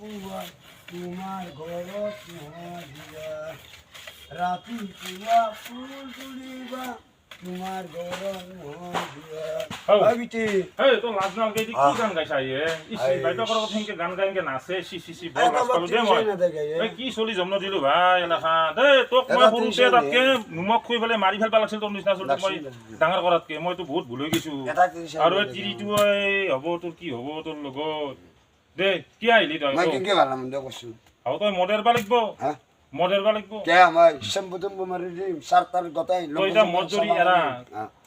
পুয়া তোমার ঘরত মহাজিয়া রাতি পুয়া ফুল তুলিবা তোমার ঘরত মহাজিয়া আবিতে এই তো লাজ না গাই কি গান গাইছা এ ইসি বাইটা করব থেনকে গান গাইকে নাচে সি বল লাজ পালো দে মই এই কি চলি জমন দিলো ভাই এলাকা দে তোক মই সৰুতে তাতকে নুমক খুই ফেলে মাৰি ফেলবা লাগছিল তোৰ নিচিনা চলি মই ডাঙৰ কৰাতকে মই তো বহুত ভুল হৈ গৈছো আৰু এই তিৰিটো হ'ব তোৰ কি হ'ব তোৰ লগত দে কি আহিলি তই মই কেনকে ভাল মন্দ কৈছো আৰু তই মডেৰবা লাগিব হা মডেৰবা লাগিব কে মই সম্বুদম মাৰি দে সাৰতাৰ গতাই তই এটা মজুৰি এৰা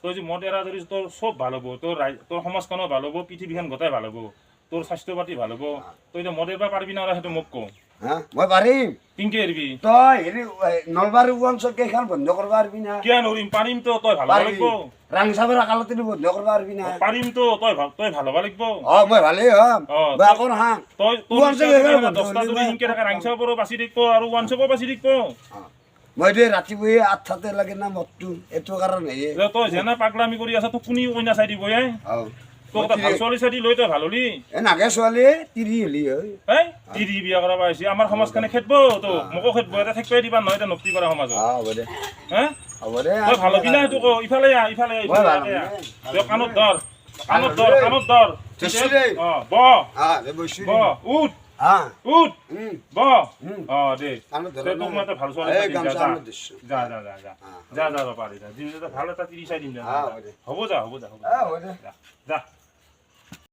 তই যে মদ এৰা ধৰি তোৰ সব ভাল হ'ব তোৰ সমাজখনো ভাল হ'ব পৃথিৱীখন গতাই ভাল হ'ব তোৰ স্বাস্থ্য পাতি ভাল হ'ব তই এতিয়া মদ এৰবা পাৰিবি না সেইটো মোক কওঁ হ্যাঁ মই পাৰিম কিনকে এৰবি তই হেৰি নলবাৰী ওৱানছত কেইখন বন্ধ কৰিব পাৰিবি না কিয় নৰিম পাৰিম তো তই ভাল হ'ব লাগিব ৰাংচাবৰ আকালতে বন্ধ কৰিব পাৰিবি না পাৰিম তো তই ভাল হ'ব লাগিব মই ভালেই হ'ম মই আকৌ হা তই দহটা যদি সিনকে থাকে ৰাংচাবৰো বাচি থাকিব আৰু ওৱানচপো বাচি থাকিব মই দে ৰাতিপুৱাই 8টাতে লাগে না মদটো এইটো কাৰণে তই যেনে পাগলামি কৰি আছা তোক কোনি কইনা চাই দিব তোক এটা ভাল ছোৱালী চাই লৈ তই ভাল হলি নাগে ছোৱালী তিৰি হলি এই তিৰি বিয়া কৰাব আহিছে আমাৰ সমাজখনে খেদব তো মোকো খেদব এটা থাকিবই দিবা নহয় এটা নপতি পাৰা সমাজত হ'ব দে হে হ'ব দে তই ভাল হবি না সেইটো ক ইফালে তই কাণত ধৰ ব উঠ উঠ ব দে তোক মই এটা ভাল ছোৱালী যা পাৰি যা ভাল এটা তিৰি চাই দিম হ'ব যা যা